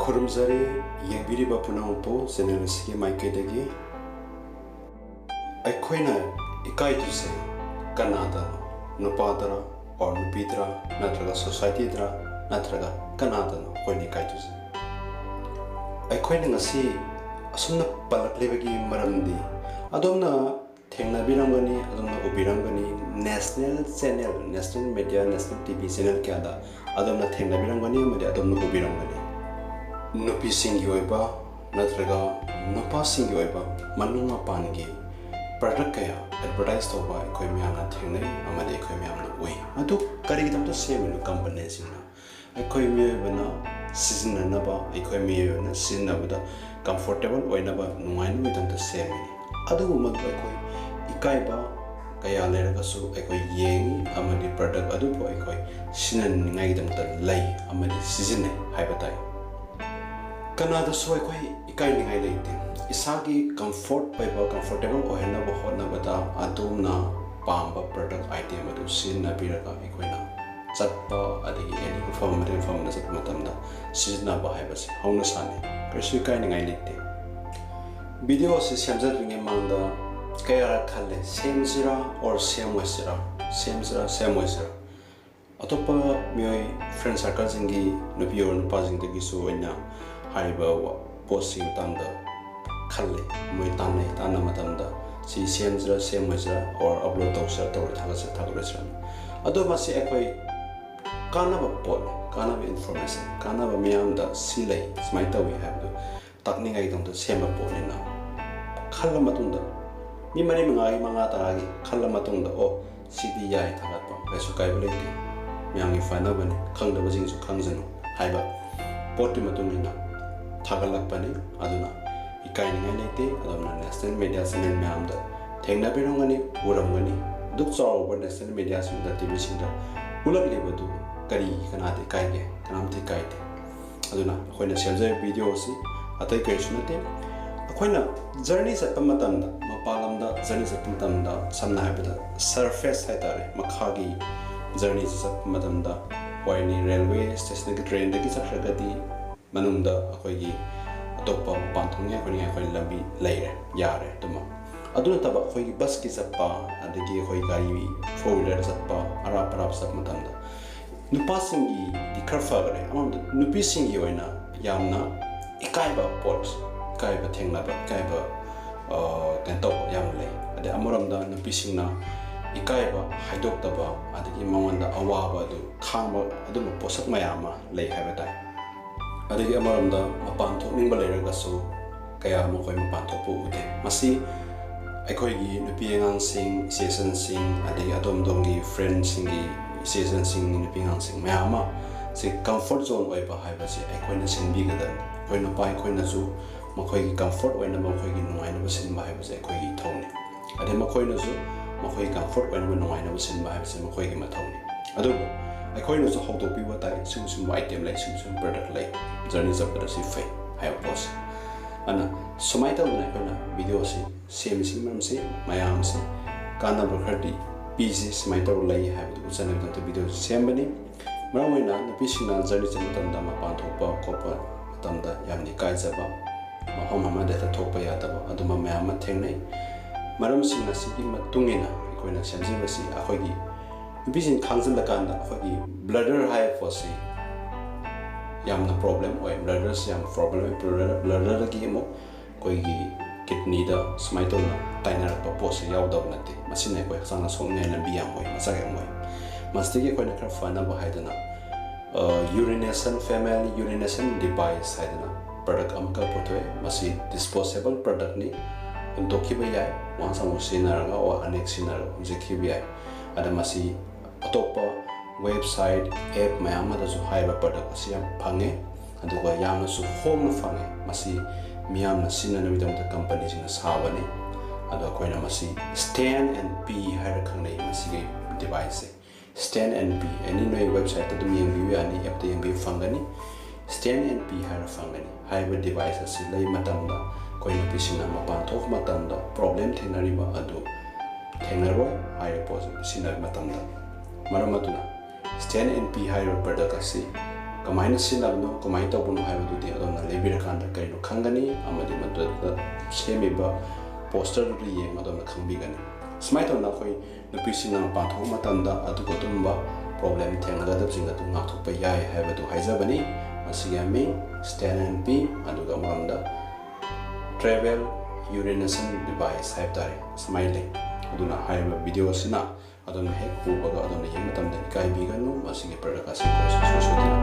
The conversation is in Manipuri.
खुरुमजारी येंबिरिबा पुनांगपो चैनल की माइकेदगी अखोइना इकाइदुसे कनादा नुपादरा और नुपीदरा नत्रगा सोसाइटीदरा नत्रगा कनादानो कोइनि इकाइदुसे अखोइना ngasi asumna palaklebagi maramdi adomna थेंनाबिरंगनी अदोमना उबिरंगनी national channel national media national TV channel क्या अदोमना थेंनाबिरंगनी अमदि अदोमना उबिरंगनी नुपी सिंगी ओइबा नत्रगा नुपा सिंगी ओइबा मनु मपानगी प्रोडक्ट कया एडवर्टाइज तोबा अखोय मियामना थेंनै अमदि अखोय मियामना ओइ अदु करिगिदमतो सेमनु कंपनी सिंगना अखोय मियाबना सिजननबा अखोय मियाबना सिजनबदा कंफर्टेबल ओइनबा नुंगाइनु मिदमतो सेमनि अदुगुमा अखोय इकाइबा कया लेरगसु अखोय येंगी अमदि प्रोडक्ट अदुबो अखोय सिनननिंगाइदमतो लै अमदि सिजनै हाइबताइ कनादा सो अखोय इकाइनिंगाइ लेते इसागी कंफर्टेबल ओहेनबो होनबदा अदुमना पाम्बा प्रोडक्ट आइटम अदु सिननाबिरगा अखोयना चटपा अदि एनी फॉर्म चट मतमदा सिजनाबा हाइबसे हौना साने करिसु इकाइनिंगाइ लेते वीडियो से सेमजरिंगे मांगदा कया खाले सेमजिरा और सेमवेसिरा अतोपा मियोय फ्रेंड सर्कल जिंगी नुपी और नुपा जिंगी सु ओइना हाइबा पोस्टिंग तांदा खाले मोय ताना मतमदा सी सेमजिरा सेमवेसिरा और अपलोड तौसरा तौर थागसरा अदो मासे अखोय कानाबा पोल कानाबा इन्फॉर्मेशन कानाबा मियामदा सिलै स्माइ तौइ हाबदो ताकनिंगाइ दंतो सेम पोलना खल्ला मतुंदा मी मरी मंगा तारागी खल्ला मतुंदा ओ सीडी याय थागतपा रेसु काइबलेती म्यांगी फाइनबने खंगदबा जिंगसु खंगजनु हाइबा पोटी मतुंगिना थागलकपने अदुना इकाइनिंगाइ लेते अदुना नेशनल मीडिया चैनल म्यांदा थेंनाबिरंगनी उरमगनी दुक चावबा नेशनल मीडिया सिंदा टीवी सिंदा उलगलेबदु करी कनादे काइगे कनामति काइते अदुना अखोइना सेमजय वीडियो सी अतै करिसु नते अखोइना जर्नी चटपा मतमदा मपालमदा जर्नी चटपा मतमदा समना हाइबदा सरफेस हाइतारे मखागी जर्नी चटपा मतमदा वाइनी रेलवे स्टेशन की ट्रेन दगी चखरगदी मनुंगदा अखोइगी अतोपा पांथोंगे अखोइ लंबी लैरे यारे तुमा अदुना तबा अखोइगी बस की चटपा अदगी अखोइ गाड़ी फोर व्हीलर चटपा अराप चट मतमदा नुपासिंगी दि खरफागरे अममदा नुपीसिंगी ओइना यामना इकाइबा पोट काइबा थेंनाबा काइबा केंतो याम ले अदे अमरमदा नुपीसिंगना इकाइबा हाइदोक्तबा अदगी मंगोंदा अवाबा दु खांबा अदुम पोसक मयामा ले हाइबताइ अदगी अमरमदा मपान थोकनिंबा लेरगसु कया मखोय मपान थोकपु उदे मसी अखोयगी नुपी अंगांसिंग सेसनसिंग अदगी अदोमदोंगी फ्रेंडसिंगी सेसनसिंग नुपी अंगांसिंग मयामा से कंफर्ट जोन ओइबा हाइबसे अखोयना सिनबिगदा अखोयना पाइ अखोयनासु मखोयगी कंफर्ट ओइना मखोयगी नुंगाइनबा सिनबा हाइबसे अखोयगी थौनि अदे मखोयनासु मखोयगी कंफर्ट ओइना नुंगाइनबा सिनबा हाइबसे मखोयगी मथौनि अदु अखोयनासु हौदोपिबा ताइ सुम आइटम लै सुम प्रोडक्ट लै जर्नी जपदा सि फै हाइ पोस अना समाइ तौना अखोयना वीडियो सि सेमसि ममसे मयाम से कानाबा खरदि पीसी समाइ तौ लै हाइबदु उचनबदा त वीडियो सेमबनि मरमोइना नपिसिना जर्नी चमतंदा मपान थोपा कोपा तमदा यामनि काइजबा महम अमदा थोपा यादबा अदुमा मयाम थेंनै मरमसिंना सिगी मतुंगिना अखोइना सेमजिबसि अखोइगी बिजिन खांजलकांदा अखोइगी ब्लडर हाइ फोसि यामना प्रॉब्लम ओइ ब्लडर से याम प्रॉब्लम ब्लडर की मो कोइगी किडनी दा स्माइटोना ताइनरपा पोस यावदब नते मसिने कोइ हसांना सोंने लंबी याम होय मसा याम होय मस्तिगे कोइना खर फाना बहाइदना फैमिली यूरिनेशन डिवाइस हाइदना प्रोडक्ट अमका पोथोय मसी डिस्पोजेबल प्रोडक्ट नि हुंतोखिबा याय वांसा मुसिनारगा ओ अनेक सिनार हुजिखिबा याय अदा मसी अतोपा वेबसाइट ऐप मयामदसु हाइबा प्रोडक्ट असि याम फंगे अदुगा यामसु होम फंगे मसी मियामना सिननबिदमदा कंपनी सिना साबने अदा कोइना मसी स्टैंड एंड पी हाइर खंगनै मसी डिवाइस से स्टैंड एंड पी एनी नोई वेबसाइट तुम यंगी यानी ऐप तो यंगी फंगनी स्टैंड एंड पी हाइर फंगनी हाइब डिवाइस असि लै मतमदा कोइ नुपीसिना मपान थोक मतमदा प्रॉब्लम थेंनरिबा अदु थेंनरोय हाइर पोज सिना मतमदा मरमतुना स्टैंड एंड पी हाइर प्रोडक्ट असि कमाइन सिनाबनो कमाइन तबनो हाइबदुदि अदोना लेबिरकांदा करिनो खंगनी अमदि मदुदा सेमिबा पोस्टर दु येंग अदोना खंबिगनी स्माइट ना कोई नुपिसिना पाथो मतंदा अदुगो तुंबा प्रॉब्लम थेंगदबसिंग अदु नाथोपा याय हाइबदु हाइजबनी असियामी स्टैंड एंड पी अदुगा मरंदा ट्रैवल यूरिनेशन डिवाइस हाइब तारे स्माइलिंग अदुना हाइब वीडियो सिना अदोना हेक पुबगा अदोना येंग मतंदा इकाई बिगनु असिगे प्रोडक्ट असे कोर्स सोशल